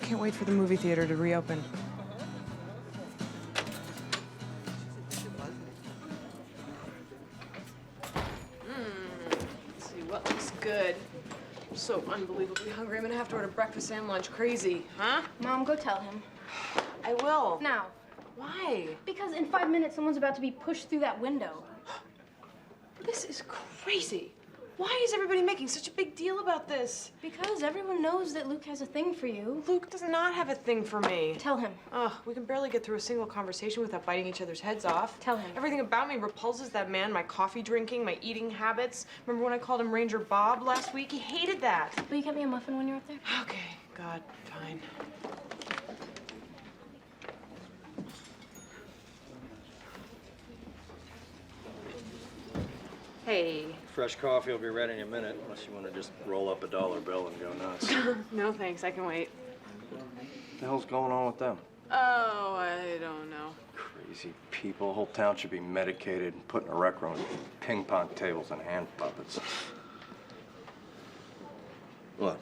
Can't wait for the movie theater to reopen. Let's see what looks good. I'm so unbelievably hungry. I'm gonna have to order breakfast and lunch. Crazy, huh? Mom, go tell him. I will. Now. Why? Because in 5 minutes, someone's about to be pushed through that window. This is crazy. Why is everybody making such a big deal about this? Because everyone knows that Luke has a thing for you. Luke does not have a thing for me. Tell him. Ugh, we can barely get through a single conversation without biting each other's heads off. Tell him. Everything about me repulses that man, my coffee drinking, my eating habits. Remember when I called him Ranger Bob last week? He hated that. Will you get me a muffin when you're up there? Okay, God, fine. Hey. Fresh coffee will be ready in a minute, unless you want to just roll up a dollar bill and go nuts. No thanks, I can wait. What the hell's going on with them? Oh, I don't know. Crazy people. The whole town should be medicated and put in a rec room with ping pong tables and hand puppets. What?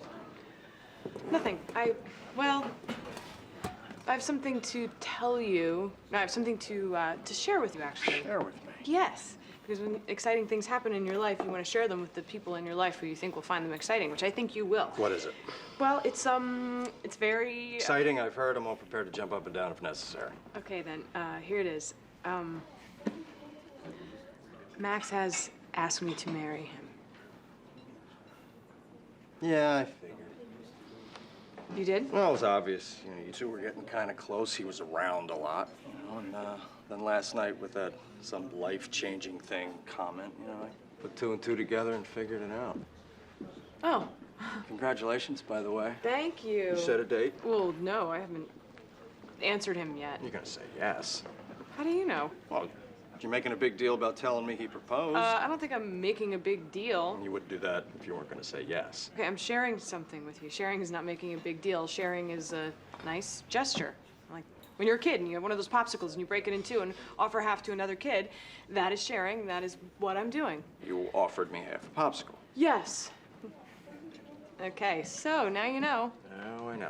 Nothing. Well, I have something to tell you. No, I have something to share with you, actually. Share with me. Yes. Because when exciting things happen in your life, you want to share them with the people in your life who you think will find them exciting, which I think you will. What is it? Well, it's very... Exciting, I've heard. I'm all prepared to jump up and down if necessary. Okay, then, here it is. Max has asked me to marry him. Yeah, I figured. You did? Well, it was obvious. You know, you two were getting kind of close. He was around a lot, you know, and then last night with that some life-changing thing comment, you know, I put two and two together and figured it out. Oh. Congratulations, by the way. Thank you. You set a date? Well, no, I haven't answered him yet. You're gonna say yes. How do you know? Well, you're making a big deal about telling me he proposed. I don't think I'm making a big deal. You wouldn't do that if you weren't gonna say yes. Okay, I'm sharing something with you. Sharing is not making a big deal. Sharing is a nice gesture. Like when you're a kid and you have one of those popsicles and you break it in two and offer half to another kid, that is sharing. That is what I'm doing. You offered me half a popsicle. Yes. Okay, so now you know. Oh, I know.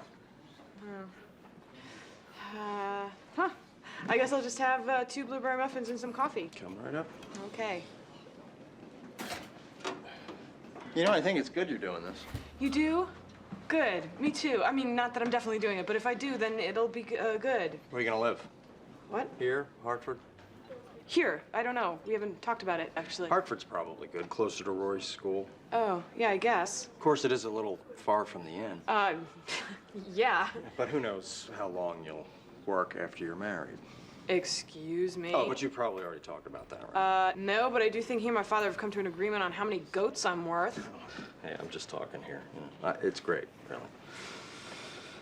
Huh. I guess I'll just have 2 blueberry muffins and some coffee. Come right up. Okay. You know, I think it's good you're doing this. You do? Good. Me too. I mean, not that I'm definitely doing it, but if I do, then it'll be good. Where are you gonna live? What? Here, Hartford? Here. I don't know. We haven't talked about it, actually. Hartford's probably good, closer to Rory's school. Oh, yeah, I guess. Of course, it is a little far from the inn. Yeah. But who knows how long you'll work after you're married. Excuse me? Oh, but you probably already talked about that, right? No, but I do think he and my father have come to an agreement on how many goats I'm worth. Hey, I'm just talking here. You know, it's great, really.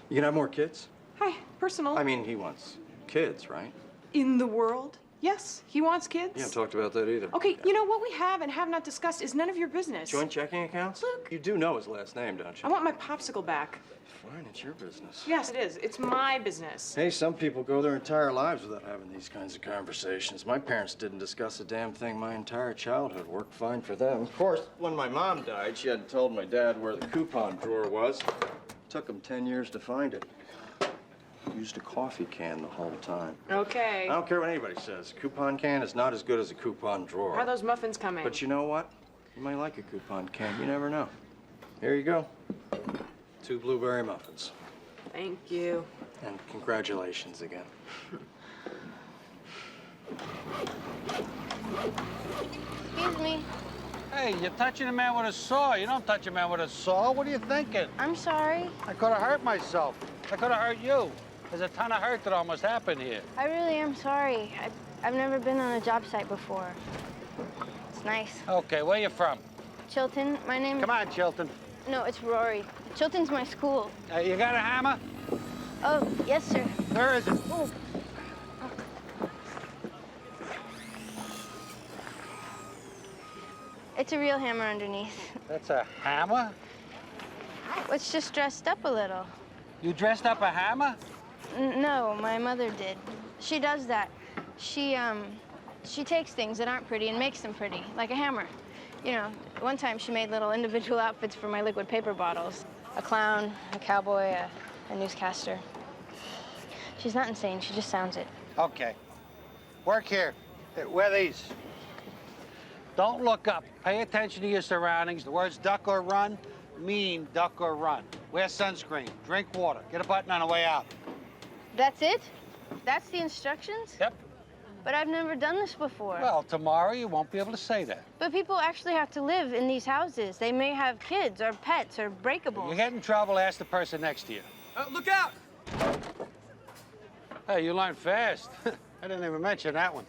You can have more kids? Hi, personal. I mean, he wants kids, right? In the world? Yes, he wants kids. You haven't talked about that either. Okay, you know, what we have and have not discussed is none of your business. Joint checking accounts? Look. You do know his last name, don't you? I want my popsicle back. Fine, it's your business. Yes, it is. It's my business. Hey, some people go their entire lives without having these kinds of conversations. My parents didn't discuss a damn thing my entire childhood. Worked fine for them. Of course, when my mom died, she hadn't told my dad where the coupon drawer was. Took him 10 years to find it. Used a coffee can the whole time. Okay. I don't care what anybody says. Coupon can is not as good as a coupon drawer. How are those muffins coming? But you know what? You might like a coupon can. You never know. Here you go. 2 blueberry muffins. Thank you. And congratulations again. Excuse me. Hey, you're touching a man with a saw. You don't touch a man with a saw. What are you thinking? I'm sorry. I could have hurt myself. I could have hurt you. There's a ton of hurt that almost happened here. I really am sorry. I've never been on a job site before. It's nice. Okay, where you from? Chilton, my name... Come on, Chilton. No, it's Rory. Chilton's my school. You got a hammer? Oh, yes, sir. Where is it? Oh. It's a real hammer underneath. That's a hammer? It's just dressed up a little. You dressed up a hammer? No, my mother did. She does that. She takes things that aren't pretty and makes them pretty, like a hammer. You know, one time she made little individual outfits for my liquid paper bottles. A clown, a cowboy, a newscaster. She's not insane, she just sounds it. Okay. Work here. Here, wear these. Don't look up. Pay attention to your surroundings. The words duck or run mean duck or run. Wear sunscreen. Drink water. Get a button on the way out. That's it? That's the instructions? Yep. But I've never done this before. Well, tomorrow you won't be able to say that. But people actually have to live in these houses. They may have kids or pets or breakables. You get in trouble, ask the person next to you. Look out! Hey, you learn fast. I didn't even mention that one.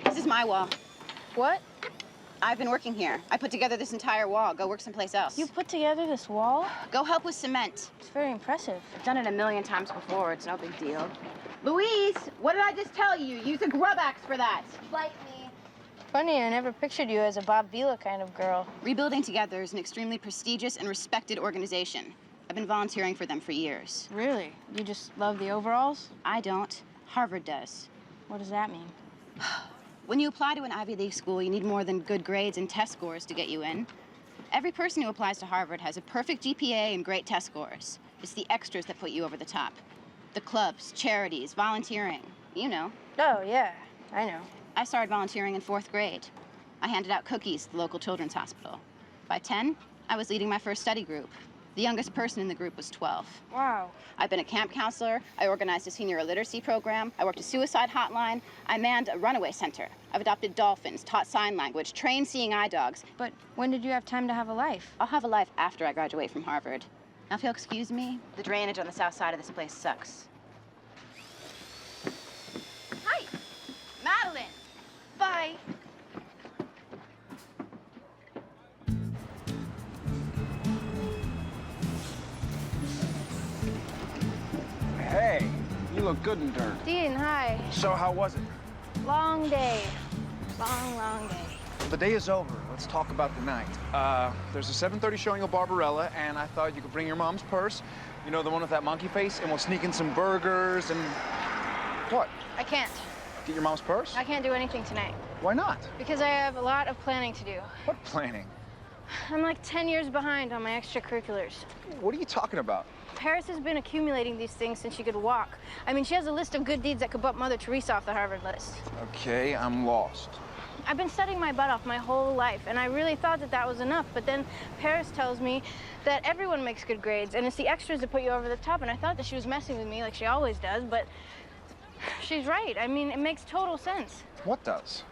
This is my wall. What? I've been working here. I put together this entire wall. Go work someplace else. You put together this wall? Go help with cement. It's very impressive. I've done it a million times before. It's no big deal. Louise, what did I just tell you? Use a grub axe for that. Bite me. Funny, I never pictured you as a Bob Vila kind of girl. Rebuilding Together is an extremely prestigious and respected organization. I've been volunteering for them for years. Really? You just love the overalls? I don't. Harvard does. What does that mean? When you apply to an Ivy League school, you need more than good grades and test scores to get you in. Every person who applies to Harvard has a perfect GPA and great test scores. It's the extras that put you over the top. The clubs, charities, volunteering, you know. Oh, yeah, I know. I started volunteering in 4th grade. I handed out cookies at the local children's hospital. By 10, I was leading my first study group. The youngest person in the group was 12. Wow. I've been a camp counselor. I organized a senior illiteracy program. I worked a suicide hotline. I manned a runaway center. I've adopted dolphins, taught sign language, trained seeing eye dogs. But when did you have time to have a life? I'll have a life after I graduate from Harvard. Now, if you'll excuse me, the drainage on the south side of this place sucks. Hi, Madeline. Bye. Hey, you look good in dirt. Dean, hi. So how was it? Long day. Long, long day. The day is over. Let's talk about the night. There's a 7:30 showing of Barbarella, and I thought you could bring your mom's purse. You know, the one with that monkey face, and we'll sneak in some burgers and... What? I can't. Get your mom's purse? I can't do anything tonight. Why not? Because I have a lot of planning to do. What planning? I'm like 10 years behind on my extracurriculars. What are you talking about? Paris has been accumulating these things since she could walk. I mean, she has a list of good deeds that could bump Mother Teresa off the Harvard list. Okay, I'm lost. I've been studying my butt off my whole life, and I really thought that that was enough. But then Paris tells me that everyone makes good grades, and it's the extras that put you over the top. And I thought that she was messing with me like she always does, but she's right. I mean, it makes total sense. What does?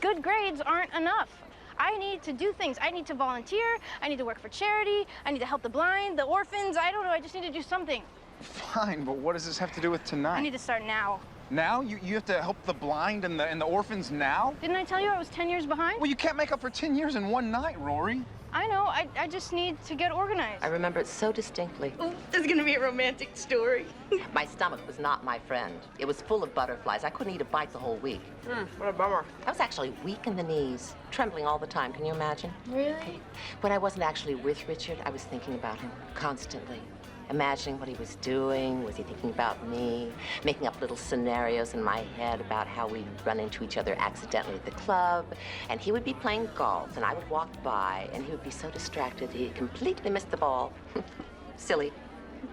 Good grades aren't enough. I need to do things. I need to volunteer. I need to work for charity. I need to help the blind, the orphans. I don't know. I just need to do something. Fine, but what does this have to do with tonight? I need to start now. Now? You have to help the blind and the orphans now? Didn't I tell you I was 10 years behind? Well, you can't make up for 10 years in one night, Rory. I know. I just need to get organized. I remember it so distinctly. Oh, this is gonna be a romantic story. My stomach was not my friend. It was full of butterflies. I couldn't eat a bite the whole week. What a bummer. I was actually weak in the knees, trembling all the time. Can you imagine? Really? When I wasn't actually with Richard, I was thinking about him constantly. Imagining what he was doing. Was he thinking about me? Making up little scenarios in my head about how we'd run into each other accidentally at the club. And he would be playing golf, and I would walk by, and he would be so distracted he completely missed the ball. Silly.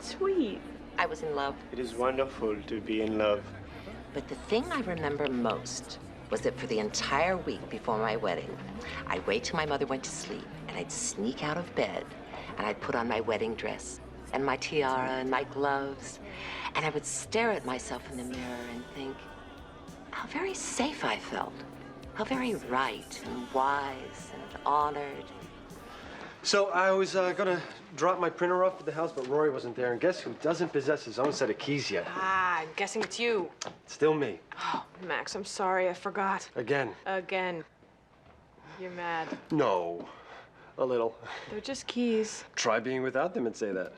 Sweet. I was in love. It is wonderful to be in love. But the thing I remember most was that for the entire week before my wedding, I'd wait till my mother went to sleep, and I'd sneak out of bed, and I'd put on my wedding dress, and my tiara, and my gloves, and I would stare at myself in the mirror and think how very safe I felt, how very right and wise and honored. So I was gonna drop my printer off at the house, but Rory wasn't there, and guess who doesn't possess his own set of keys yet? Ah, I'm guessing it's you. Still me. Oh, Max, I'm sorry. I forgot. Again. Again. You're mad. No. A little. They're just keys. Try being without them and say that.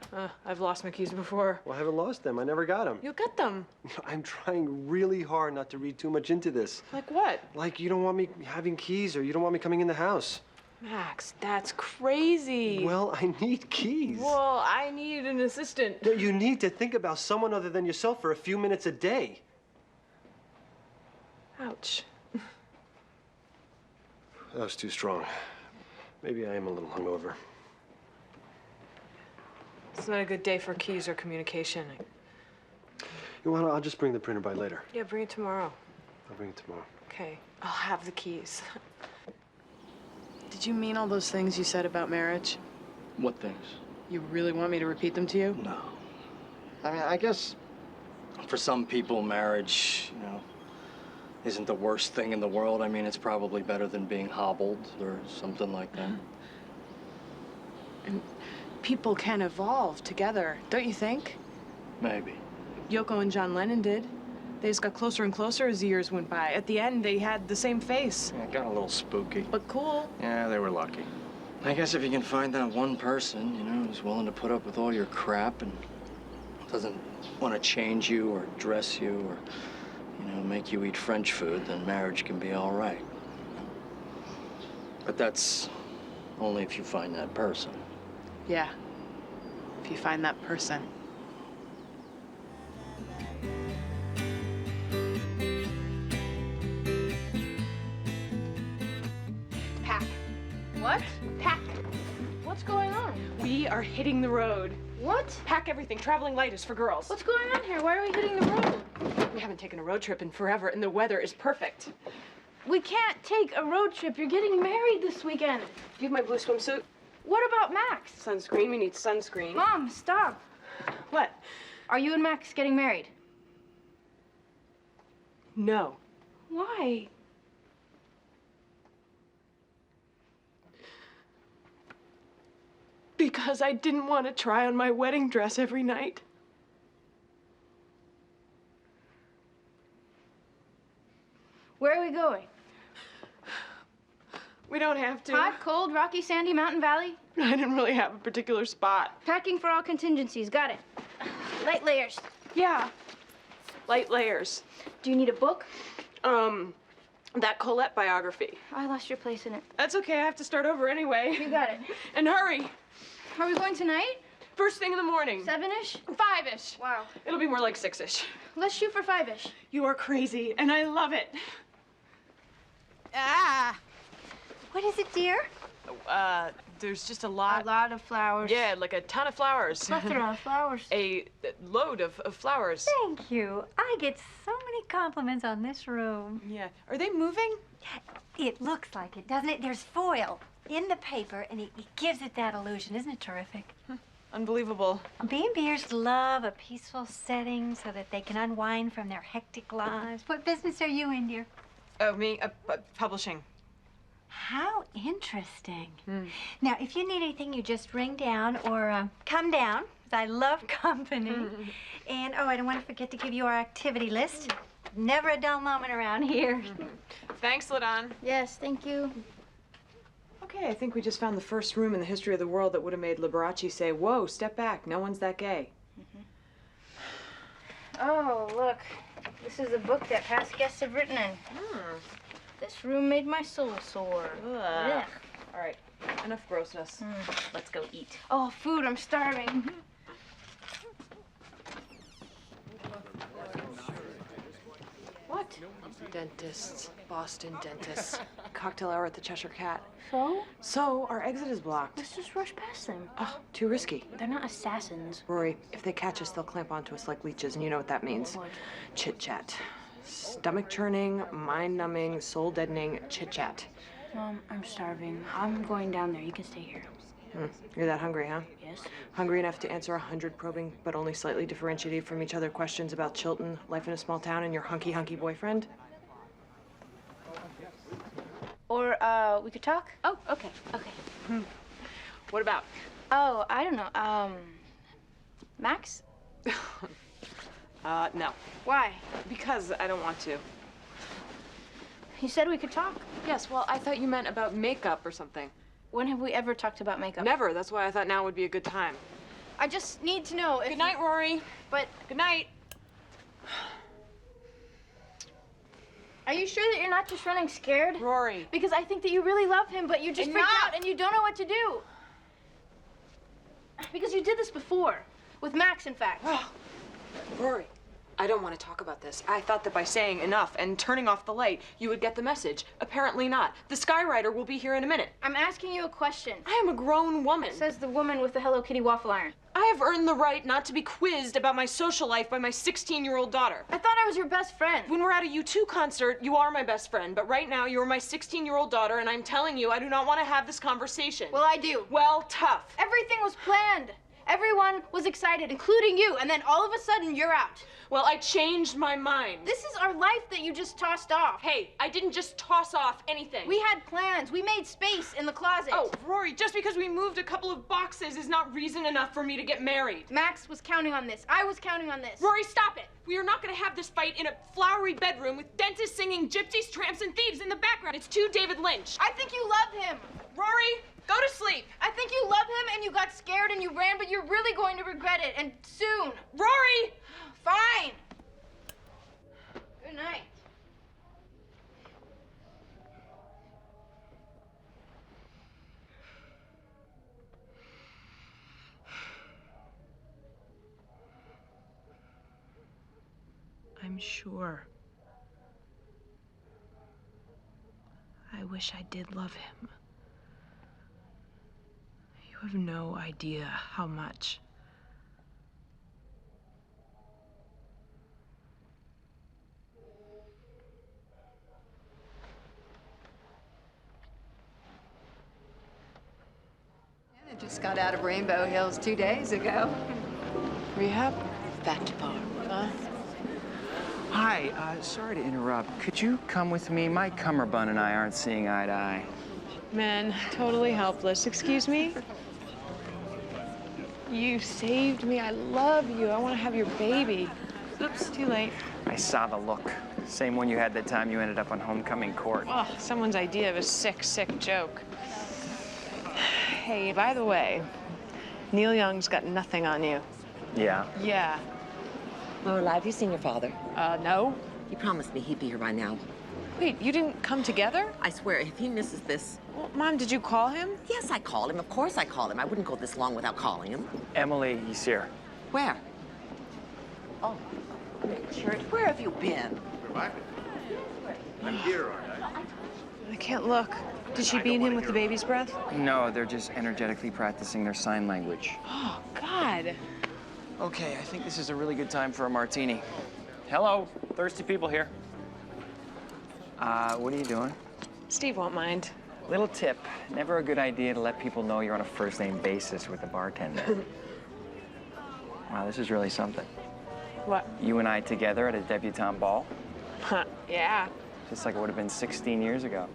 I've lost my keys before. Well, I haven't lost them. I never got them. You'll get them. I'm trying really hard not to read too much into this. Like what? Like you don't want me having keys or you don't want me coming in the house. Max, that's crazy. Well, I need keys. Well, I need an assistant. No, you need to think about someone other than yourself for a few minutes a day. Ouch. That was too strong. Maybe I am a little hungover. It's not a good day for keys or communication. You want? I'll just bring the printer by later. Yeah, bring it tomorrow. I'll bring it tomorrow. Okay, I'll have the keys. Did you mean all those things you said about marriage? What things? You really want me to repeat them to you? No. I mean, I guess for some people, marriage, isn't the worst thing in the world. I mean, it's probably better than being hobbled or something like that. And people can evolve together, don't you think? Maybe. Yoko and John Lennon did. They just got closer and closer as the years went by. At the end, they had the same face. Yeah, it got a little spooky. But cool. Yeah, they were lucky. I guess if you can find that one person, who's willing to put up with all your crap and doesn't want to change you or dress you or, make you eat French food, then marriage can be all right. But that's only if you find that person. Yeah, if you find that person. Pack. What? Pack. What's going on? We are hitting the road. What? Pack everything. Traveling light is for girls. What's going on here? Why are we hitting the road? We haven't taken a road trip in forever, and the weather is perfect. We can't take a road trip. You're getting married this weekend. Do you have my blue swimsuit? What about Max? Sunscreen. We need sunscreen. Mom, stop. What? Are you and Max getting married? No. Why? Because I didn't want to try on my wedding dress every night. Where are we going? We don't have to. Hot, cold, rocky, sandy, mountain, valley? I didn't really have a particular spot. Packing for all contingencies. Got it. Light layers. Yeah. Light layers. Do you need a book? That Colette biography. I lost your place in it. That's okay. I have to start over anyway. You got it. And hurry. Are we going tonight? First thing in the morning. 7-ish? 5-ish. Wow. It'll be more like 6-ish. Let's shoot for 5-ish. You are crazy, and I love it. Ah! What is it, dear? There's just a lot. A lot of flowers. Yeah, like a ton of flowers. Plethora of flowers. A load of flowers. Thank you. I get so many compliments on this room. Yeah. Are they moving? It looks like it, doesn't it? There's foil in the paper, and it gives it that illusion. Isn't it terrific? Unbelievable. B&Bers love a peaceful setting so that they can unwind from their hectic lives. What business are you in, dear? Oh, me? Publishing. How interesting. Now, if you need anything, you just ring down or come down, 'cause I love company. And, oh, I don't want to forget to give you our activity list. Never a dull moment around here. Thanks, Ladon. Yes, thank you. Okay, I think we just found the first room in the history of the world that would have made Liberace say, "Whoa, step back, no one's that gay." Oh, look. This is a book that past guests have written in. This room made my soul sore. Ugh. All right, enough grossness. Let's go eat. Oh, food, I'm starving. What? Dentists, Boston dentists. Cocktail hour at the Cheshire Cat. So? So, our exit is blocked. Let's just rush past them. Oh, too risky. They're not assassins. Rory, if they catch us, they'll clamp onto us like leeches, and you know what that means. What? Chit-chat. Stomach churning, mind-numbing, soul-deadening chit-chat. Mom, I'm starving. I'm going down there. You can stay here. You're that hungry, huh? Yes. Hungry enough to answer 100 probing, but only slightly differentiated from each other questions about Chilton, life in a small town, and your hunky boyfriend? Or, we could talk? Oh, okay, okay. What about? Oh, I don't know. Max? No. Why? Because I don't want to. You said we could talk. Yes, well, I thought you meant about makeup or something. When have we ever talked about makeup? Never. That's why I thought now would be a good time. I just need to know if... Good night, Rory. But... Good night. Are you sure that you're not just running scared? Rory. Because I think that you really love him, but you just freaked out and you don't know what to do. Because you did this before. With Max, in fact. Oh, Rory, I don't want to talk about this. I thought that by saying enough and turning off the light, you would get the message. Apparently not. The Skyrider will be here in a minute. I'm asking you a question. I am a grown woman. Says the woman with the Hello Kitty waffle iron. I have earned the right not to be quizzed about my social life by my 16-year-old daughter. I thought I was your best friend. When we're at a U2 concert, you are my best friend, but right now you're my 16-year-old daughter, and I'm telling you, I do not want to have this conversation. Well, I do. Well, tough. Everything was planned. Everyone was excited, including you, and then all of a sudden, you're out. Well, I changed my mind. This is our life that you just tossed off. Hey, I didn't just toss off anything. We had plans. We made space in the closet. Oh, Rory, just because we moved a couple of boxes is not reason enough for me to get married. Max was counting on this. I was counting on this. Rory, stop it. We are not going to have this fight in a flowery bedroom with dentists singing gypsies, tramps, and thieves in the background. It's too David Lynch. I think you love him. Rory, go to sleep. I think you love him and you got scared and you ran, but you're really going to regret it, and soon. Rory! Fine. Good night. I'm sure. I wish I did love him. You have no idea how much. I just got out of Rainbow Hills 2 days ago. Rehab? Back to bar. Huh? Hi, sorry to interrupt. Could you come with me? My cummerbund and I aren't seeing eye to eye. Man, totally helpless. Excuse me? You saved me. I love you. I want to have your baby. Oops, too late. I saw the look. Same one you had that time you ended up on homecoming court. Oh, someone's idea of a sick, sick joke. Hey, by the way, Neil Young's got nothing on you. Yeah? Yeah. Lorelai, have you seen your father? No. He promised me he'd be here by now. Wait, you didn't come together? I swear, if he misses this... Well, Mom, did you call him? Yes, I called him. Of course I called him. I wouldn't go this long without calling him. Emily, he's here. Where? Oh, Richard, where have you been? I'm here, aren't I? I can't look. Did she beat him with the baby's breath? No, they're just energetically practicing their sign language. Oh, God. Okay, I think this is a really good time for a martini. Hello, thirsty people here. What are you doing? Steve won't mind. Little tip, never a good idea to let people know you're on a first-name basis with the bartender. Wow, this is really something. What? You and I together at a debutante ball? Yeah. Just like it would have been 16 years ago.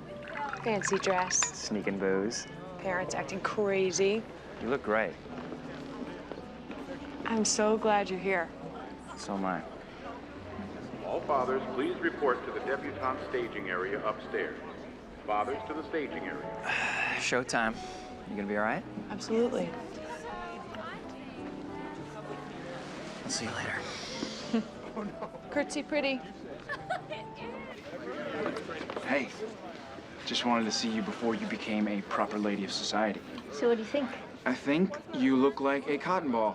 Fancy dress. Sneaking booze. Parents acting crazy. You look great. I'm so glad you're here. So am I. All fathers, please report to the debutante staging area upstairs. Fathers to the staging area. Showtime. You gonna be all right? Absolutely. I'll see you later. Curtsy pretty. Hey, just wanted to see you before you became a proper lady of society. So what do you think? I think you look like a cotton ball.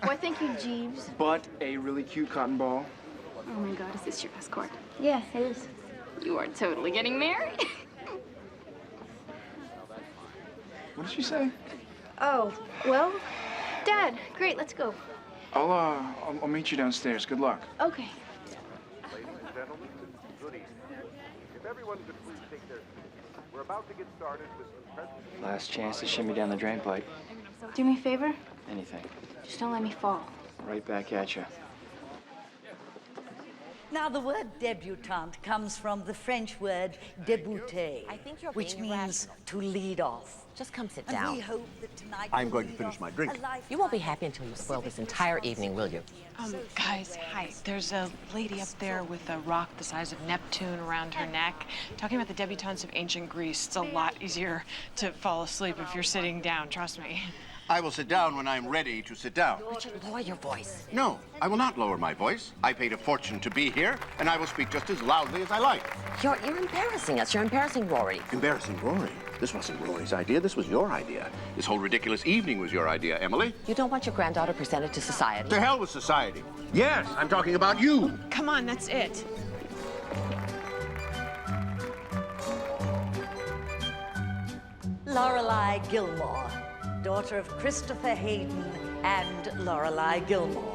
Why, thank you, Jeeves. But a really cute cotton ball. Oh my God, is this your escort? Yeah, it is. You are totally getting married. What did she say? Oh, well, Dad, great, let's go. I'll meet you downstairs. Good luck. Okay. Ladies and gentlemen, good evening. If everyone could please take their seats. We're about to get started with the presentation. Last chance to shimmy down the drain pipe. Do me a favor? Anything. Just don't let me fall. Right back at you. Now, the word debutante comes from the French word débuter, which means to lead off. Just come sit And down. we hope that tonight I'm will going to lead finish off my drink. a life- You won't be happy until you spoil this entire evening, will you? Guys, hi. There's a lady up there with a rock the size of Neptune around her neck, talking about the debutantes of ancient Greece. It's a lot easier to fall asleep if you're sitting down, trust me. I will sit down when I'm ready to sit down. Richard, lower your voice. No, I will not lower my voice. I paid a fortune to be here, and I will speak just as loudly as I like. You're embarrassing us. You're embarrassing Rory. Embarrassing Rory? This wasn't Rory's idea. This was your idea. This whole ridiculous evening was your idea, Emily. You don't want your granddaughter presented to society? To hell with society. Yes, I'm talking about you. Come on, that's it. Lorelai Gilmore, daughter of Christopher Hayden and Lorelai Gilmore.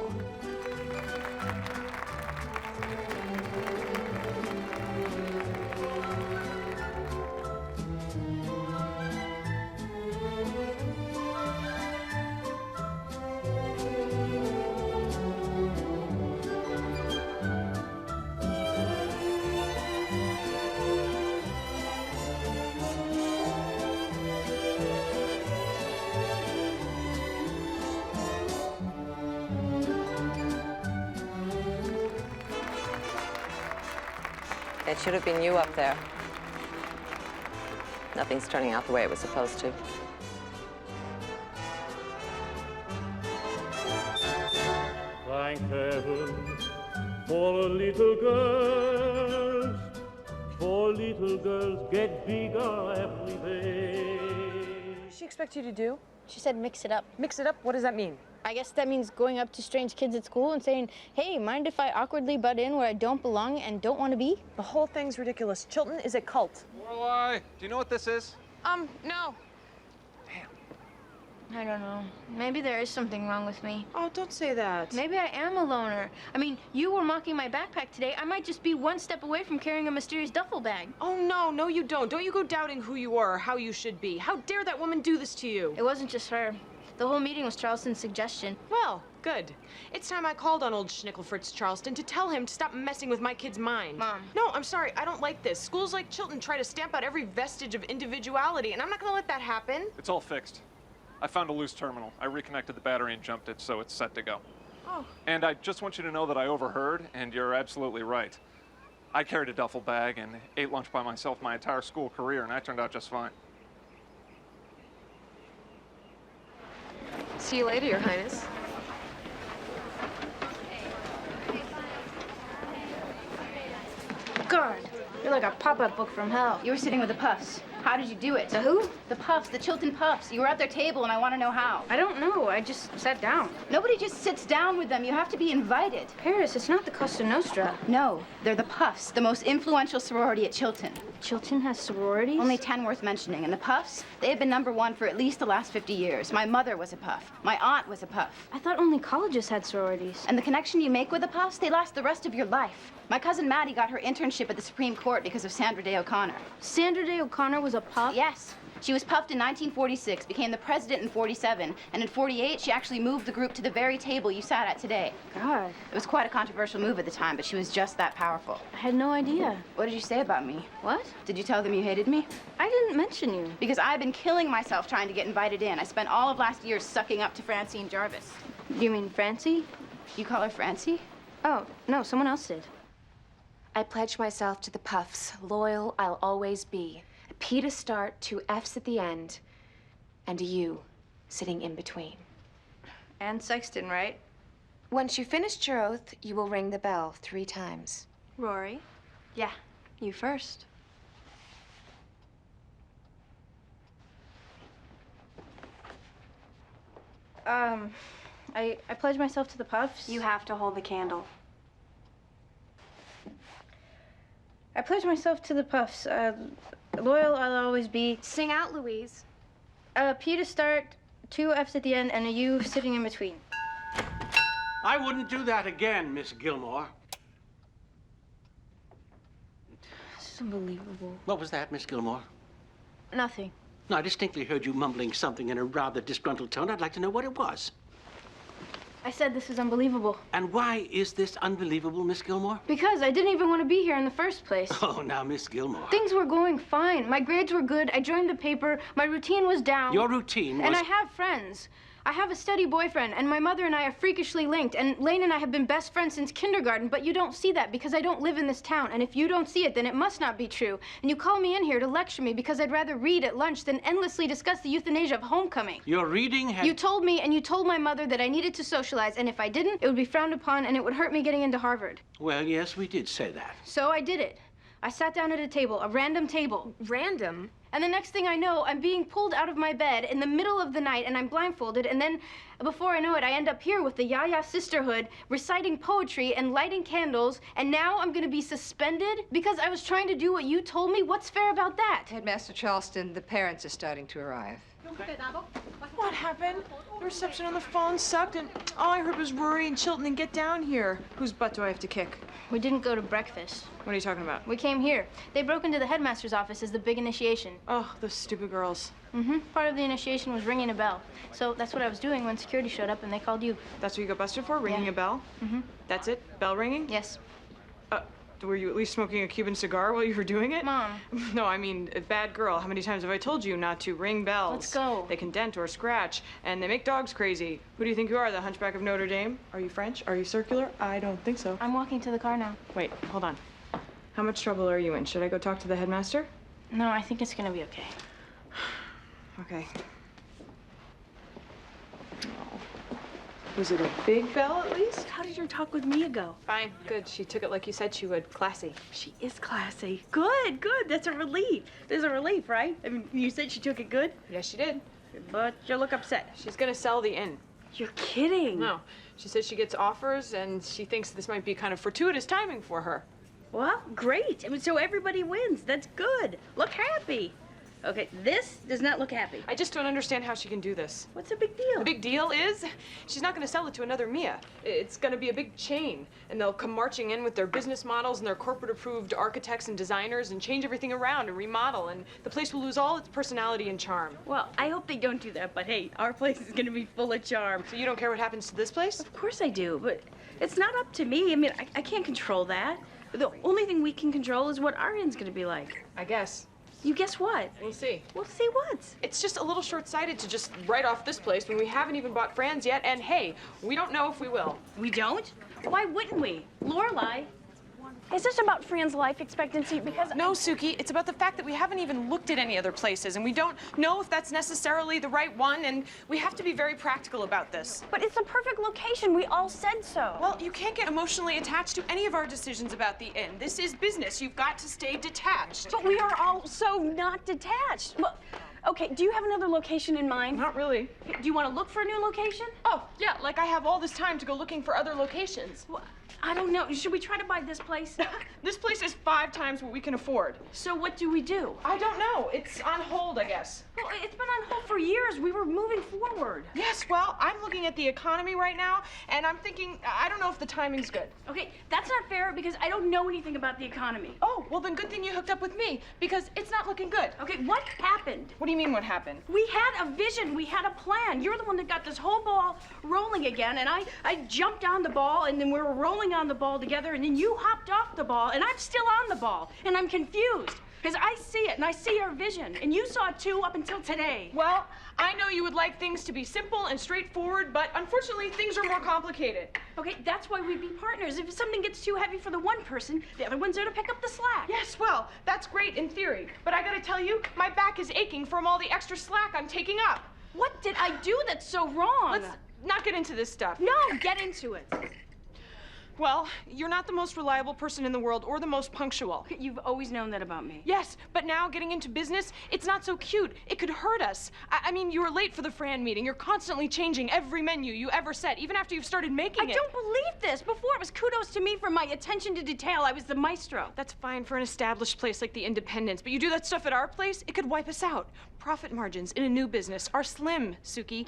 It should have been you up there. Nothing's turning out the way it was supposed to. Thank heaven for little girls, for little girls get bigger every day. What does she expect you to do? She said mix it up. Mix it up? What does that mean? I guess that means going up to strange kids at school and saying, hey, mind if I awkwardly butt in where I don't belong and don't want to be? The whole thing's ridiculous. Chilton is a cult. Lorelai, do you know what this is? No. I don't know. Maybe there is something wrong with me. Oh, don't say that. Maybe I am a loner. I mean, you were mocking my backpack today. I might just be one step away from carrying a mysterious duffel bag. Oh, no, you don't. Don't you go doubting who you are or how you should be. How dare that woman do this to you? It wasn't just her. The whole meeting was Charleston's suggestion. Well, good. It's time I called on old Schnickelfritz Charleston to tell him to stop messing with my kid's mind. Mom. No, I'm sorry. I don't like this. Schools like Chilton try to stamp out every vestige of individuality, and I'm not going to let that happen. It's all fixed. I found a loose terminal. I reconnected the battery and jumped it, so it's set to go. Oh. And I just want you to know that I overheard, and you're absolutely right. I carried a duffel bag and ate lunch by myself my entire school career, and I turned out just fine. See you later, Your Highness. God, you're like a pop-up book from hell. You were sitting with the Puffs. How did you do it? The who? The Puffs, the Chilton Puffs. You were at their table, and I want to know how. I don't know. I just sat down. Nobody just sits down with them. You have to be invited. Paris, it's not the Costa Nostra. No, they're the Puffs, the most influential sorority at Chilton. Chilton has sororities? Only 10 worth mentioning. And the Puffs, they have been #1 for at least the last 50 years. My mother was a Puff. My aunt was a Puff. I thought only colleges had sororities. And the connection you make with the Puffs, they last the rest of your life. My cousin Maddie got her internship at the Supreme Court because of Sandra Day O'Connor. Sandra Day O'Connor was a Puff? Yes. She was puffed in 1946, became the president in 47, and in 48, she actually moved the group to the very table you sat at today. God. It was quite a controversial move at the time, but she was just that powerful. I had no idea. What did you say about me? What? Did you tell them you hated me? I didn't mention you. Because I've been killing myself trying to get invited in. I spent all of last year sucking up to Francine Jarvis. You mean Francie? You call her Francie? Oh, no, someone else did. I pledge myself to the Puffs. Loyal I'll always be. A P to start, 2 F's at the end, and a U sitting in between. And Sexton, right? Once you've finished your oath, you will ring the bell 3 times. Rory? Yeah. You first. I pledge myself to the Puffs. You have to hold the candle. I pledge myself to the Puffs. Loyal I'll always be. Sing out, Louise. P to start, 2 F's at the end, and a U sitting in between. I wouldn't do that again, Miss Gilmore. This is unbelievable. What was that, Miss Gilmore? Nothing. No, I distinctly heard you mumbling something in a rather disgruntled tone. I'd like to know what it was. I said this is unbelievable. And why is this unbelievable, Miss Gilmore? Because I didn't even want to be here in the first place. Oh, now, Miss Gilmore. Things were going fine. My grades were good. I joined the paper. My routine was down. Your routine was... And I have friends. I have a steady boyfriend, and my mother and I are freakishly linked, and Lane and I have been best friends since kindergarten, but you don't see that because I don't live in this town, and if you don't see it, then it must not be true. And you call me in here to lecture me because I'd rather read at lunch than endlessly discuss the euthanasia of homecoming. Your reading has... You told me, and you told my mother that I needed to socialize, and if I didn't, it would be frowned upon, and it would hurt me getting into Harvard. Well, yes, we did say that. So I did it. I sat down at a table, a random table. Random? And the next thing I know, I'm being pulled out of my bed in the middle of the night, and I'm blindfolded, and then before I know it, I end up here with the Yaya Sisterhood, reciting poetry and lighting candles, and now I'm gonna be suspended because I was trying to do what you told me? What's fair about that? Headmaster Charleston, the parents are starting to arrive. What happened? The reception on the phone sucked, and all I heard was Rory and Chilton and get down here. Whose butt do I have to kick? We didn't go to breakfast. What are you talking about? We came here. They broke into the headmaster's office as the big initiation. Oh, those stupid girls. Mm-hmm. Part of the initiation was ringing a bell. So that's what I was doing when security showed up and they called you. That's what you got busted for? Ringing a bell? Mm-hmm. That's it? Bell ringing? Yes. Were you at least smoking a Cuban cigar while you were doing it? Mom. No, I mean, a bad girl. How many times have I told you not to ring bells? Let's go. They can dent or scratch, and they make dogs crazy. Who do you think you are, the Hunchback of Notre Dame? Are you French? Are you circular? I don't think so. I'm walking to the car now. Wait, hold on. How much trouble are you in? Should I go talk to the headmaster? No, I think it's gonna be okay. Okay. Was it a big bell, at least? How did your talk with Mia go? Fine, good. She took it like you said she would. Classy. She is classy. Good, good. That's a relief. There's a relief, right? I mean, you said she took it good? Yes, she did. But you look upset. She's gonna sell the inn. You're kidding. No. She says she gets offers, and she thinks this might be kind of fortuitous timing for her. Well, great. I mean, so everybody wins. That's good. Look happy. Okay, this does not look happy. I just don't understand how she can do this. What's the big deal? The big deal is she's not going to sell it to another Mia. It's going to be a big chain, and they'll come marching in with their business models and their corporate-approved architects and designers and change everything around and remodel, and the place will lose all its personality and charm. Well, I hope they don't do that, but hey, our place is going to be full of charm. So you don't care what happens to this place? Of course I do, but it's not up to me. I mean, I can't control that. The only thing we can control is what our inn's going to be like. I guess. You guess what? We'll see. We'll see what? It's just a little short-sighted to just write off this place when we haven't even bought Fran's yet, and hey, we don't know if we will. We don't? Why wouldn't we? Lorelai, is this about Fran's life expectancy? Because no, Suki, it's about the fact that we haven't even looked at any other places, and we don't know if that's necessarily the right one, and we have to be very practical about this. But it's the perfect location. We all said so. Well, you can't get emotionally attached to any of our decisions about the inn. This is business. You've got to stay detached. But we are all so not detached. Well, okay, do you have another location in mind? Not really. Do you want to look for a new location? Oh, yeah, like I have all this time to go looking for other locations. Well, I don't know. Should we try to buy this place? This place is 5 times what we can afford. So what do we do? I don't know. It's on hold, I guess. Well, it's been on hold for years. We were moving forward. Yes, well, I'm looking at the economy right now, and I'm thinking, I don't know if the timing's good. Okay, that's not fair because I don't know anything about the economy. Oh, well then good thing you hooked up with me, because it's not looking good. Okay, what happened? What do you mean what happened? We had a vision. We had a plan. You're the one that got this whole ball rolling again, and I jumped on the ball, and then we were rolling on the ball together, and then you hopped off the ball, and I'm still on the ball, and I'm confused. Because I see it, and I see our vision, and you saw it too up until today. Well, I know you would like things to be simple and straightforward, but unfortunately, things are more complicated. Okay, that's why we'd be partners. If something gets too heavy for the one person, the other one's there to pick up the slack. Yes, well, that's great in theory, but I gotta tell you, my back is aching from all the extra slack I'm taking up. What did I do that's so wrong? Let's not get into this stuff. No, get into it. Well, you're not the most reliable person in the world or the most punctual. You've always known that about me. Yes, but now getting into business, it's not so cute. It could hurt us. I mean, you were late for the Fran meeting. You're constantly changing every menu you ever set, even after you've started making it. I don't believe this. Before, it was kudos to me for my attention to detail. I was the maestro. That's fine for an established place like the Independence, but you do that stuff at our place, it could wipe us out. Profit margins in a new business are slim, Suki.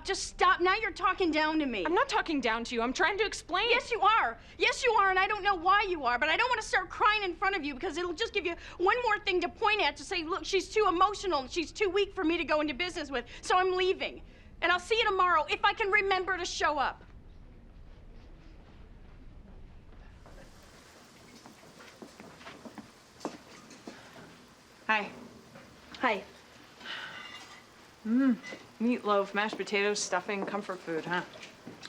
Just stop. Now you're talking down to me. I'm not talking down to you. I'm trying to explain. Yes, you are. Yes, you are, and I don't know why you are, but I don't want to start crying in front of you because it'll just give you one more thing to point at to say, look, she's too emotional and she's too weak for me to go into business with, so I'm leaving. And I'll see you tomorrow if I can remember to show up. Hi. Hi. Meatloaf, mashed potatoes, stuffing, comfort food, huh?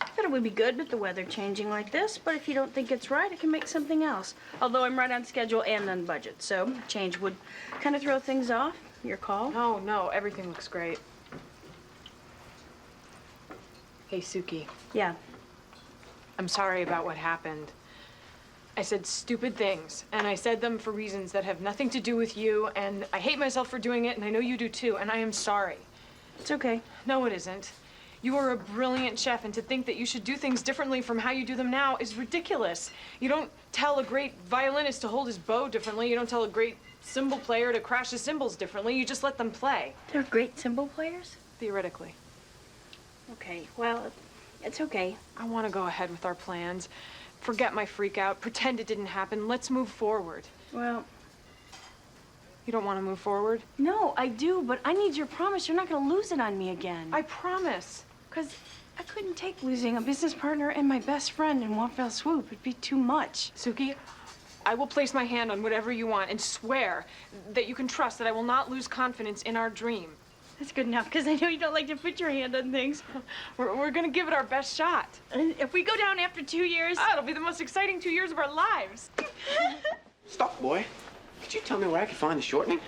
I thought it would be good with the weather changing like this, but if you don't think it's right, I can make something else. Although I'm right on schedule and on budget, so change would kind of throw things off. Your call. No, everything looks great. Hey, Suki. Yeah. I'm sorry about what happened. I said stupid things, and I said them for reasons that have nothing to do with you, and I hate myself for doing it, and I know you do too, and I am sorry. It's okay. No, it isn't. You are a brilliant chef, and to think that you should do things differently from how you do them now is ridiculous. You don't tell a great violinist to hold his bow differently. You don't tell a great cymbal player to crash his cymbals differently. You just let them play. They're great cymbal players? Theoretically. Okay, well, it's okay. I want to go ahead with our plans. Forget my freak out. Pretend it didn't happen. Let's move forward. Well... You don't want to move forward? No, I do, but I need your promise you're not going to lose it on me again. I promise. Because I couldn't take losing a business partner and my best friend in one fell swoop. It'd be too much. Suki, I will place my hand on whatever you want and swear that you can trust that I will not lose confidence in our dream. That's good enough, because I know you don't like to put your hand on things. We're going to give it our best shot. And if we go down after 2 years... it'll be the most exciting 2 years of our lives. Stop, boy. Could you tell me where I could find the shortening?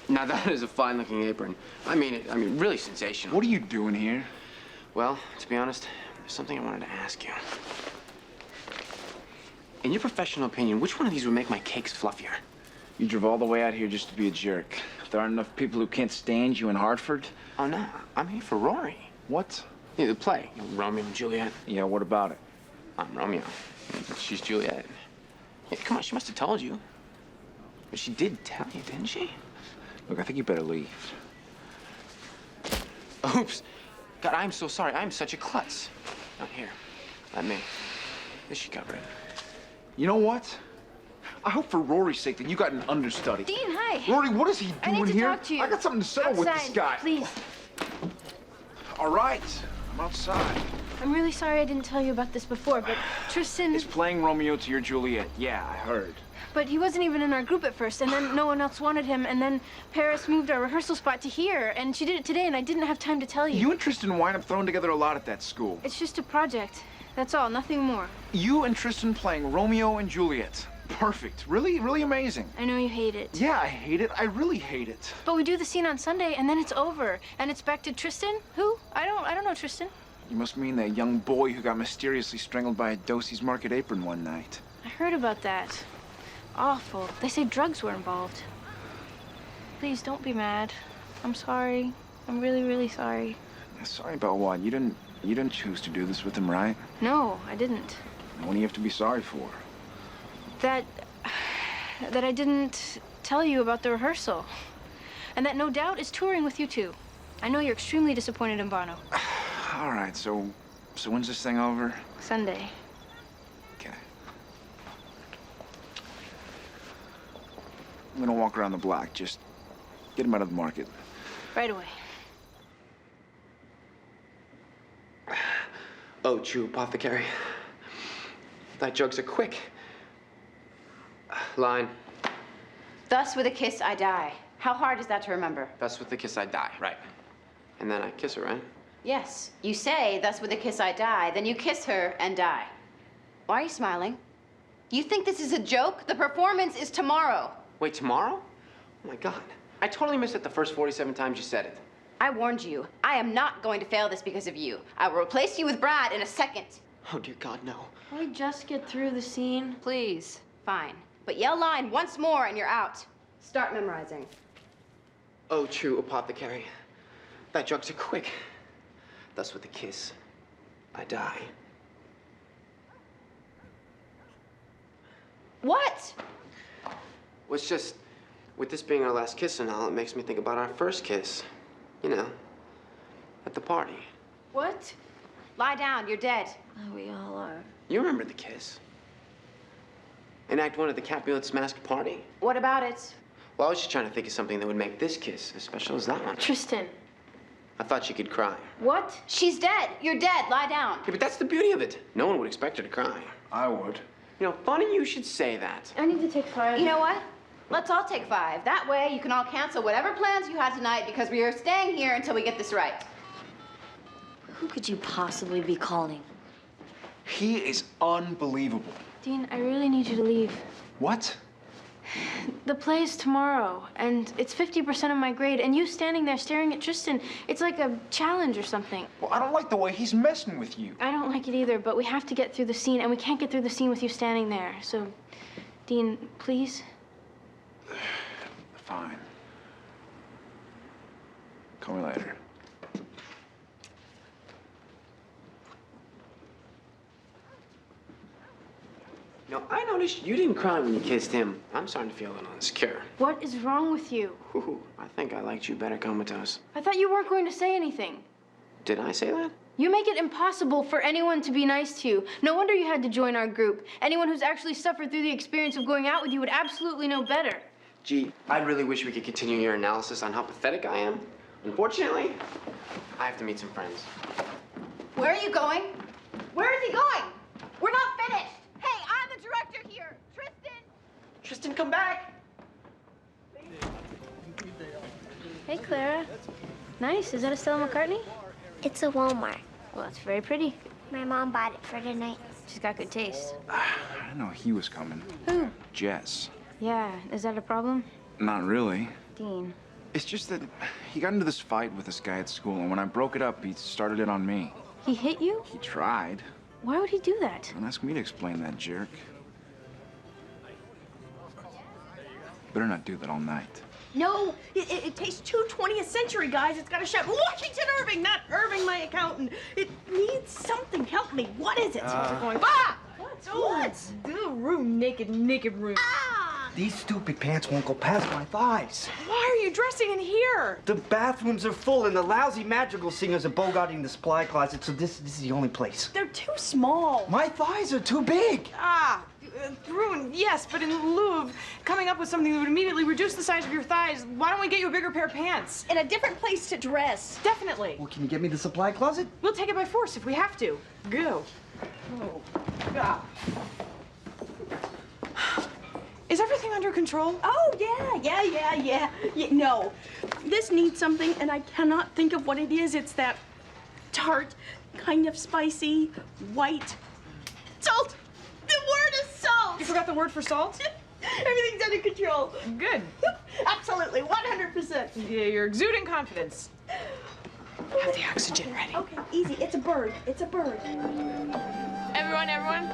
Now, that is a fine-looking apron. I mean, really sensational. What are you doing here? Well, to be honest, there's something I wanted to ask you. In your professional opinion, which one of these would make my cakes fluffier? You drove all the way out here just to be a jerk. There aren't enough people who can't stand you in Hartford? Oh, no. I'm here for Rory. What? Yeah, the play. Romeo and Juliet. Yeah, what about it? I'm Romeo. She's Juliet. Yeah, come on, she must have told you. But she did tell you, didn't she? Look, I think you better leave. Oops. God, I'm so sorry. I'm such a klutz. Not here. Let me. This should cover it. You know what? I hope for Rory's sake that you got an understudy. Dean, hi. Rory, what is he doing I need to here? talk to you. I got something to settle with this Outside, guy. Please. All right. I'm outside. I'm really sorry I didn't tell you about this before, but Tristan... Is playing Romeo to your Juliet. Yeah, I heard. But he wasn't even in our group at first, and then no one else wanted him, and then Paris moved our rehearsal spot to here, and she did it today, and I didn't have time to tell you. You and Tristan wind up throwing together a lot at that school. It's just a project. That's all, nothing more. You and Tristan playing Romeo and Juliet. Perfect. Really, really amazing. I know you hate it. Yeah, I hate it. I really hate it. But we do the scene on Sunday, and then it's over, and it's back to Tristan. Who? I don't know Tristan. You must mean that young boy who got mysteriously strangled by a Dosey's Market apron one night. I heard about that. Awful. They say drugs were involved. Please don't be mad. I'm sorry. I'm really, really sorry. Sorry about what? You didn't choose to do this with him, right? No, I didn't. What do you have to be sorry for? That I didn't tell you about the rehearsal. And that no doubt is touring with you too. I know you're extremely disappointed in Bono. All right, so when's this thing over? Sunday. Okay. I'm gonna walk around the block. Just get him out of the market. Right away. Oh, true apothecary. That jugs are quick. Line. Thus with a kiss I die. How hard is that to remember? Thus with the kiss I die. Right. And then I kiss her, right? Yes. You say, thus with a kiss I die, then you kiss her and die. Why are you smiling? You think this is a joke? The performance is tomorrow. Wait, tomorrow? Oh my God. I totally missed it the first 47 times you said it. I warned you. I am not going to fail this because of you. I will replace you with Brad in a second. Oh, dear God, no. Can we just get through the scene? Please. Fine. But yell line once more and you're out. Start memorizing. Oh, true apothecary. Thy drugs are quick. Thus with a kiss, I die. What? Well, it's just, with this being our last kiss and all, it makes me think about our first kiss. You know, at the party. What? Lie down, you're dead. Oh, we all are. You remember the kiss. In Act 1 of the Capulets Masked Party. What about it? Well, I was just trying to think of something that would make this kiss as special as that one. Tristan. I thought she could cry. What? She's dead. You're dead. Lie down. Yeah, but that's the beauty of it. No one would expect her to cry. I would. You know, funny you should say that. I need to take 5. You know what? Let's all take 5. That way you can all cancel whatever plans you had tonight because we are staying here until we get this right. Who could you possibly be calling? He is unbelievable. Dean, I really need you to leave. What? The play is tomorrow, and it's 50% of my grade, and you standing there staring at Tristan, it's like a challenge or something. Well, I don't like the way he's messing with you. I don't like it either, but we have to get through the scene, and we can't get through the scene with you standing there. So, Dean, please? Fine. Call me later. No, I noticed you didn't cry when you kissed him. I'm starting to feel a little insecure. What is wrong with you? Ooh, I think I liked you better comatose. I thought you weren't going to say anything. Did I say that? You make it impossible for anyone to be nice to you. No wonder you had to join our group. Anyone who's actually suffered through the experience of going out with you would absolutely know better. Gee, I really wish we could continue your analysis on how pathetic I am. Unfortunately, I have to meet some friends. Where are you going? Where is he going? We're not finished. Hey, I'm the director here. Tristan! Tristan, come back! Hey, Clara. Nice. Is that a Stella McCartney? It's a Walmart. Well, it's very pretty. My mom bought it for tonight. She's got good taste. I didn't know he was coming. Who? Jess. Yeah. Is that a problem? Not really. Dean. It's just that he got into this fight with this guy at school, and when I broke it up, he started it on me. He hit you? He tried. Why would he do that? Don't ask me to explain that, jerk. Better not do that all night. No, it takes 2 20th century guys. It's got to shout, Washington Irving, not Irving, my accountant. It needs something. Help me. What is it? We're going, ah! What? The room, naked room. These stupid pants won't go past my thighs. Why are you dressing in here? The bathrooms are full and the lousy magical singers are bogarting the supply closet, so this is the only place. They're too small. My thighs are too big. Ruin, yes, but in lieu of coming up with something that would immediately reduce the size of your thighs, why don't we get you a bigger pair of pants? In a different place to dress. Definitely. Well, can you get me the supply closet? We'll take it by force if we have to. Go. Oh, God. Is everything under control? Oh, yeah. No, this needs something, and I cannot think of what it is. It's that tart, kind of spicy, white salt. The word is salt. You forgot the word for salt? Everything's under control. Good. Absolutely, 100%. Yeah, you're exuding confidence. Have the oxygen ready. Okay, easy. It's a bird. It's a bird. Everyone.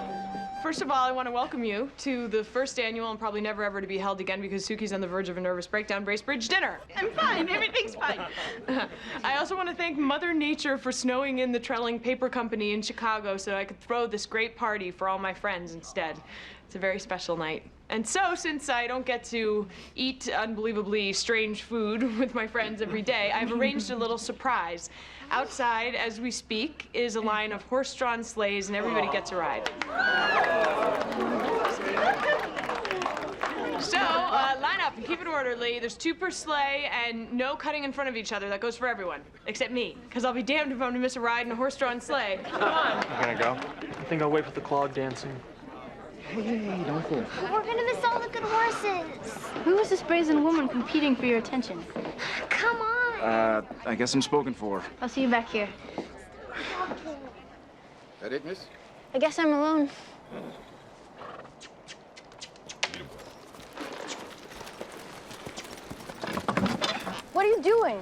First of all, I want to welcome you to the first annual and probably never ever to be held again because Suki's on the verge of a nervous breakdown, Bracebridge dinner. I'm fine. Everything's fine. I also want to thank Mother Nature for snowing in the Trelling Paper Company in Chicago so I could throw this great party for all my friends instead. It's a very special night. And so, since I don't get to eat unbelievably strange food with my friends every day, I've arranged a little surprise. Outside, as we speak, is a line of horse-drawn sleighs, and everybody gets a ride. So, line up and keep it orderly. There's 2 per sleigh, and no cutting in front of each other. That goes for everyone, except me, because I'll be damned if I'm to miss a ride in a horse-drawn sleigh. Come on. You gonna go? I think I'll wait for the clog dancing. Hey, don't fool. We're gonna miss all the good horses. Who is this brazen woman competing for your attention? Come on. I guess I'm spoken for. I'll see you back here. That it, miss? I guess I'm alone. What are you doing?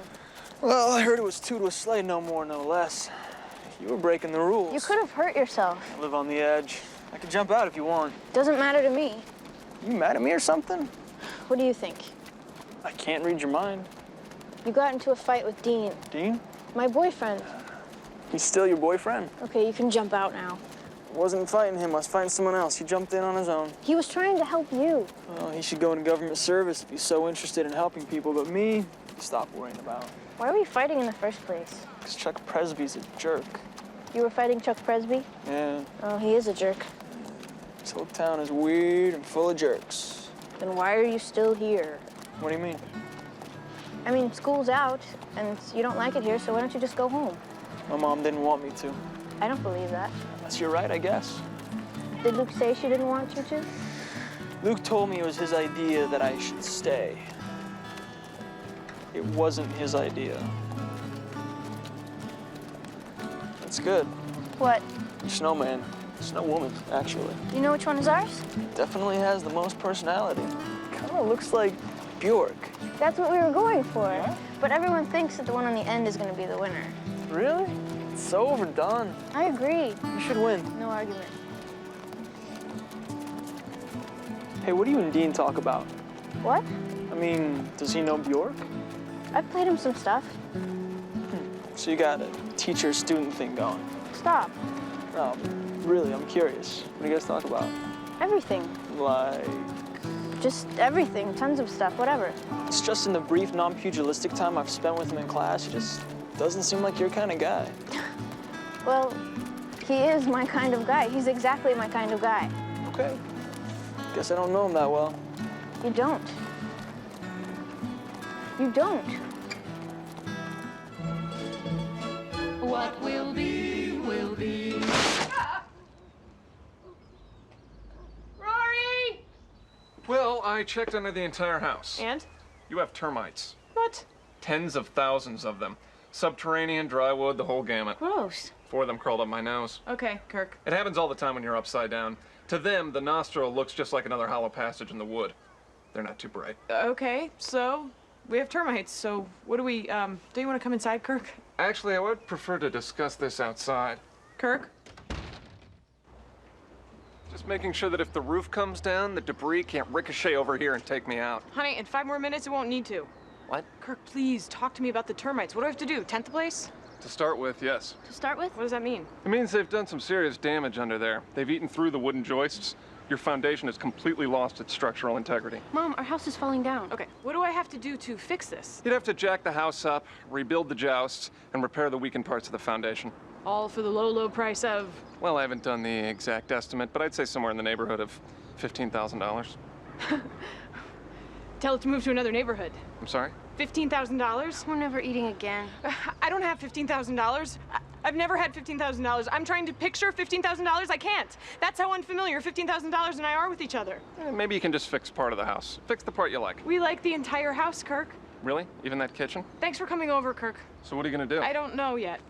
Well, I heard it was 2 to a sleigh, no more, no less. You were breaking the rules. You could have hurt yourself. I live on the edge. I can jump out if you want. Doesn't matter to me. You mad at me or something? What do you think? I can't read your mind. You got into a fight with Dean. Dean? My boyfriend. He's still your boyfriend. Okay, you can jump out now. I wasn't fighting him. I was fighting someone else. He jumped in on his own. He was trying to help you. Well, he should go into government service if he's so interested in helping people. But me, stop worrying about. Why were we fighting in the first place? Because Chuck Presby's a jerk. You were fighting Chuck Presby? Yeah. Oh, he is a jerk. This whole town is weird and full of jerks. Then why are you still here? What do you mean? I mean, school's out, and you don't like it here, so why don't you just go home? My mom didn't want me to. I don't believe that. Unless you're right, I guess. Did Luke say she didn't want you to? Luke told me it was his idea that I should stay. It wasn't his idea. That's good. What? Snowman. Snowwoman, actually. You know which one is ours? Definitely has the most personality. Kind of looks like Bjork. That's what we were going for. Yeah? But everyone thinks that the one on the end is going to be the winner. Really? It's so overdone. I agree. You should win. No argument. Hey, what do you and Dean talk about? What? I mean, does he know Bjork? I played him some stuff. So you got a teacher-student thing going. Stop. No, really, I'm curious. What do you guys talk about? Everything. Like? Just everything. Tons of stuff. Whatever. It's just in the brief, non-pugilistic time I've spent with him in class, he just doesn't seem like your kind of guy. Well, he is my kind of guy. He's exactly my kind of guy. Okay. Guess I don't know him that well. You don't. You don't. What will be, will be. Rory! Well, I checked under the entire house. And? You have termites. What? Tens of thousands of them. Subterranean, drywood, the whole gamut. Gross. 4 of them crawled up my nose. Okay, Kirk. It happens all the time when you're upside down. To them, the nostril looks just like another hollow passage in the wood. They're not too bright. Okay, so we have termites, so what do we, do you want to come inside, Kirk? Actually, I would prefer to discuss this outside. Kirk? Just making sure that if the roof comes down, the debris can't ricochet over here and take me out. Honey, in 5 more minutes, it won't need to. What? Kirk, please, talk to me about the termites. What do I have to do? Tent the place? To start with, yes. To start with? What does that mean? It means they've done some serious damage under there. They've eaten through the wooden joists. Your foundation has completely lost its structural integrity. Mom, our house is falling down. Okay, what do I have to do to fix this? You'd have to jack the house up, rebuild the jousts, and repair the weakened parts of the foundation. All for the low, low price of... Well, I haven't done the exact estimate, but I'd say somewhere in the neighborhood of $15,000. Tell it to move to another neighborhood. I'm sorry? $15,000? We're never eating again. I don't have $15,000. I've never had $15,000. I'm trying to picture $15,000. I can't. That's how unfamiliar $15,000 and I are with each other. Maybe you can just fix part of the house. Fix the part you like. We like the entire house, Kirk. Really? Even that kitchen? Thanks for coming over, Kirk. So what are you gonna do? I don't know yet.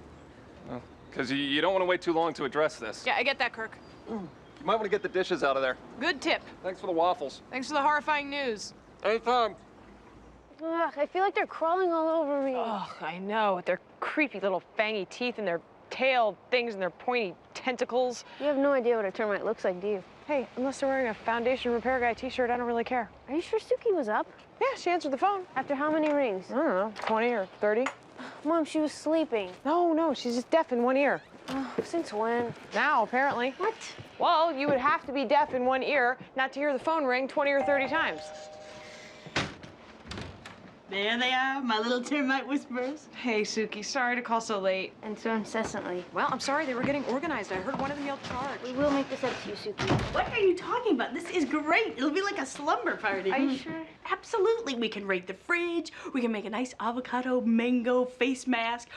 Well, because you don't want to wait too long to address this. Yeah, I get that, Kirk. You might want to get the dishes out of there. Good tip. Thanks for the waffles. Thanks for the horrifying news. Anytime. Ugh, I feel like they're crawling all over me. Oh, I know. With their creepy little fangy teeth and their tail things and their pointy tentacles. You have no idea what a termite looks like, do you? Hey, unless they're wearing a Foundation Repair Guy t-shirt, I don't really care. Are you sure Suki was up? Yeah, she answered the phone. After how many rings? I don't know, 20 or 30. Mom, she was sleeping. No, she's just deaf in one ear. Oh, since when? Now, apparently. What? Well, you would have to be deaf in one ear not to hear the phone ring 20 or 30 times. There they are, my little termite whisperers. Hey, Suki, sorry to call so late. And so incessantly. Well, I'm sorry, they were getting organized. I heard one of them yell charge. We will make this up to you, Suki. What are you talking about? This is great. It'll be like a slumber party. Are you sure? Absolutely. We can rate the fridge. We can make a nice avocado mango face mask.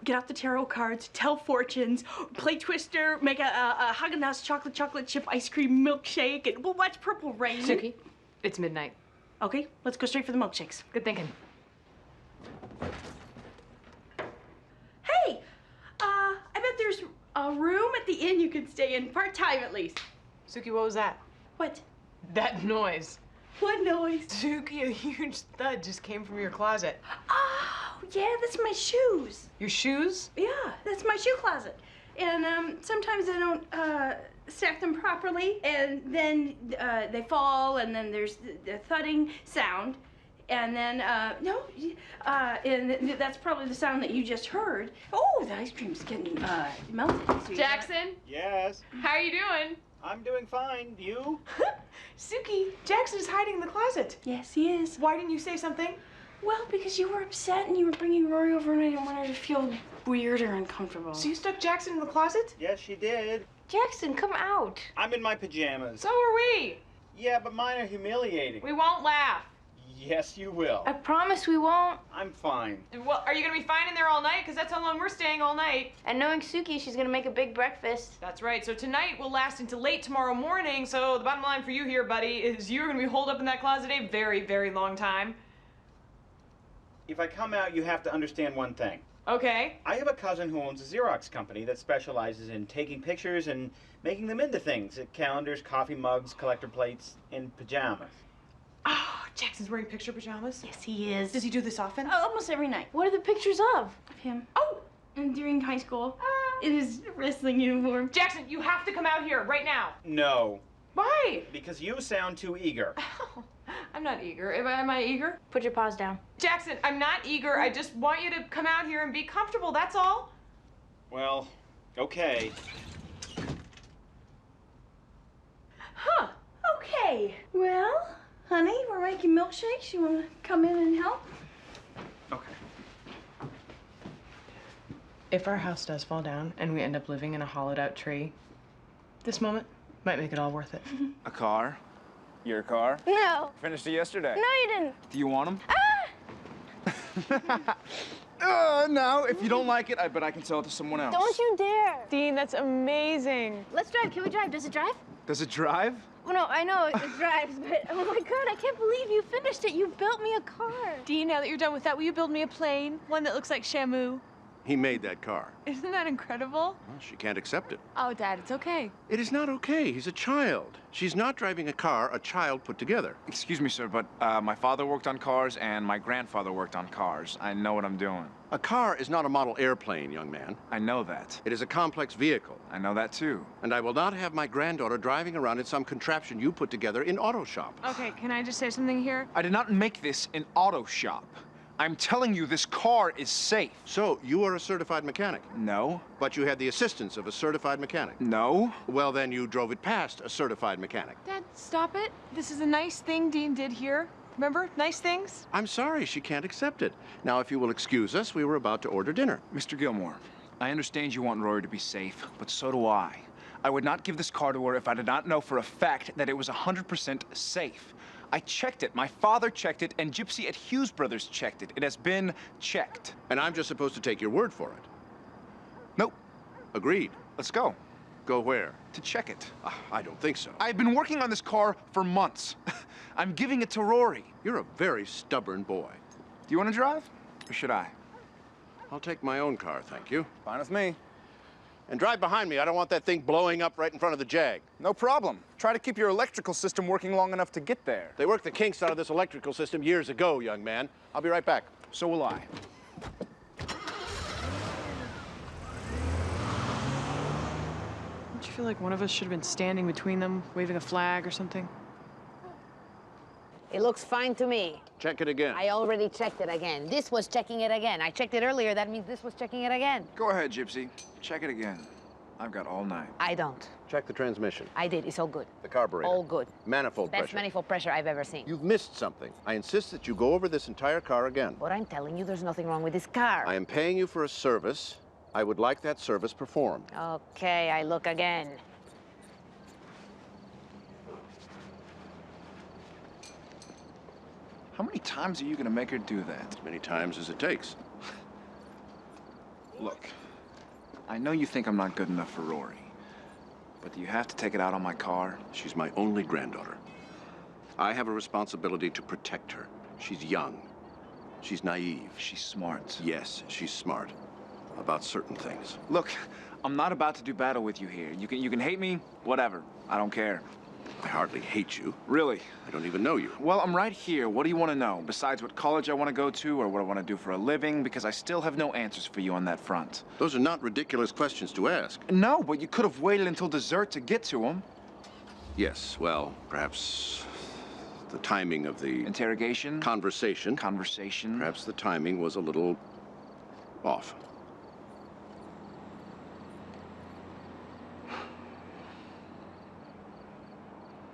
Get out the tarot cards, tell fortunes, play Twister, make a Haagen-Dazs chocolate chip ice cream milkshake, and we'll watch Purple Rain. Suki, it's midnight. Okay, let's go straight for the milkshakes. Good thinking. Hey, I bet there's a room at the inn you could stay in, part-time at least. Suki, what was that? What? That noise. What noise? Suki, a huge thud just came from your closet. Oh, yeah, that's my shoes. Your shoes? Yeah, that's my shoe closet. And sometimes I don't stack them properly, and then they fall, and then there's the thudding sound. And then, and that's probably the sound that you just heard. Oh, the ice cream's getting melted. So Jackson? Yes? How are you doing? I'm doing fine. You? Suki, Jackson's hiding in the closet. Yes, he is. Why didn't you say something? Well, because you were upset and you were bringing Rory over and I didn't want her to feel weird or uncomfortable. So you stuck Jackson in the closet? Yes, she did. Jackson, come out. I'm in my pajamas. So are we. Yeah, but mine are humiliating. We won't laugh. Yes, you will. I promise we won't. I'm fine. Well, are you gonna be fine in there all night? Because that's how long we're staying all night. And knowing Suki, she's gonna make a big breakfast. That's right. So tonight will last until late tomorrow morning. So the bottom line for you here, buddy, is you're gonna be holed up in that closet a very, very long time. If I come out, you have to understand one thing. Okay. I have a cousin who owns a Xerox company that specializes in taking pictures and making them into things. Calendars, coffee mugs, collector plates, and pajamas. Oh, Jackson's wearing picture pajamas? Yes, he is. Does he do this often? Oh, almost every night. What are the pictures of? Of him. Oh! And during high school, in his wrestling uniform. Jackson, you have to come out here right now. No. Why? Because you sound too eager. Oh, I'm not eager. Am I eager? Put your paws down. Jackson, I'm not eager. I just want you to come out here and be comfortable, that's all. Well, okay. Huh. Okay. Well, honey, we're making milkshakes. You want to come in and help? Okay. If our house does fall down and we end up living in a hollowed out tree, this moment might make it all worth it. A car? Your car? No. Finished it yesterday. No, you didn't. Do you want them? Ah! No, if you don't like it, I bet I can sell it to someone else. Don't you dare. Dean, that's amazing. Let's drive. Can we drive? Does it drive? Does it drive? Well, no, I know it drives, but oh my God, I can't believe you finished it. You built me a car. Dean, now that you're done with that, will you build me a plane? One that looks like Shamu? He made that car. Isn't that incredible? Well, she can't accept it. Oh, Dad, it's okay. It is not okay. He's a child. She's not driving a car a child put together. Excuse me, sir, but my father worked on cars and my grandfather worked on cars. I know what I'm doing. A car is not a model airplane, young man. I know that. It is a complex vehicle. I know that too. And I will not have my granddaughter driving around in some contraption you put together in auto shop. Okay, can I just say something here? I did not make this in auto shop. I'm telling you, this car is safe. So, you are a certified mechanic? No. But you had the assistance of a certified mechanic? No. Well, then you drove it past a certified mechanic. Dad, stop it. This is a nice thing Dean did here. Remember? Nice things? I'm sorry, she can't accept it. Now, if you will excuse us, we were about to order dinner. Mr. Gilmore, I understand you want Rory to be safe, but so do I. I would not give this car to her if I did not know for a fact that it was 100% safe. I checked it. My father checked it, and Gypsy at Hughes Brothers checked it. It has been checked. And I'm just supposed to take your word for it? Nope. Agreed. Let's go. Go where? To check it. I don't think so. I've been working on this car for months. I'm giving it to Rory. You're a very stubborn boy. Do you want to drive, or should I? I'll take my own car, thank you. Fine with me. And drive behind me. I don't want that thing blowing up right in front of the Jag. No problem. Try to keep your electrical system working long enough to get there. They worked the kinks out of this electrical system years ago, young man. I'll be right back. So will I. Don't you feel like one of us should have been standing between them, waving a flag or something? It looks fine to me. Check it again. I already checked it again. This was checking it again. I checked it earlier. That means this was checking it again. Go ahead, Gypsy. Check it again. I've got all night. I don't. Check the transmission. I did. It's all good. The carburetor. All good. Manifold Best pressure. manifold pressure I've ever seen. You've missed something. I insist that you go over this entire car again. But I'm telling you, there's nothing wrong with this car. I am paying you for a service. I would like that service performed. Okay, I look again. How many times are you going to make her do that? As many times as it takes. Look, I know you think I'm not good enough for Rory, but do you have to take it out on my car? She's my only granddaughter. I have a responsibility to protect her. She's young. She's naive. She's smart. Yes, she's smart. About certain things. Look, I'm not about to do battle with you here. You can hate me, whatever. I don't care. I hardly hate you. Really? I don't even know you. Well, I'm right here. What do you want to know? Besides what college I want to go to or what I want to do for a living? Because I still have no answers for you on that front. Those are not ridiculous questions to ask. No, but you could have waited until dessert to get to them. Yes, well, perhaps the timing of the... Interrogation? Conversation. Conversation. Perhaps the timing was a little off.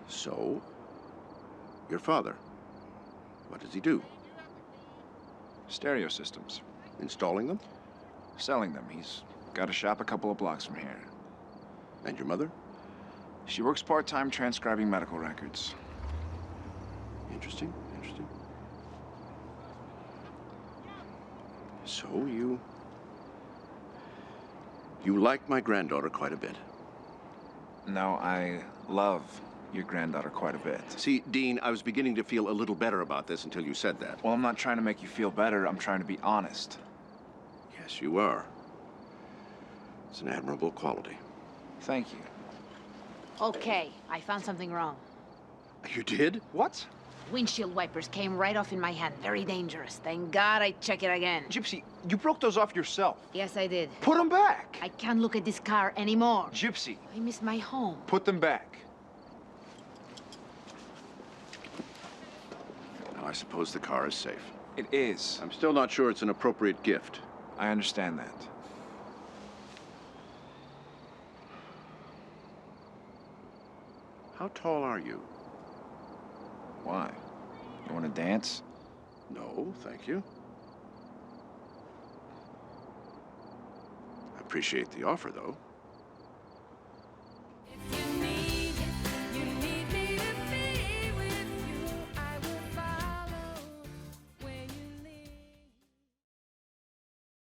So, your father, what does he do? Stereo systems. Installing them? Selling them. He's got a shop a couple of blocks from here. And your mother? She works part-time transcribing medical records. Interesting, interesting. So you like my granddaughter quite a bit. No, I love your granddaughter quite a bit. See, Dean, I was beginning to feel a little better about this until you said that. Well, I'm not trying to make you feel better. I'm trying to be honest. Yes, you are. It's an admirable quality. Thank you. Okay, I found something wrong. You did? What? Windshield wipers came right off in my hand. Very dangerous. Thank God I check it again. Gypsy, you broke those off yourself. Yes, I did. Put them back. I can't look at this car anymore. Gypsy. I miss my home. Put them back. Now, I suppose the car is safe. It is. I'm still not sure it's an appropriate gift. I understand that. How tall are you? Why? You want to dance? No, thank you. I appreciate the offer, though.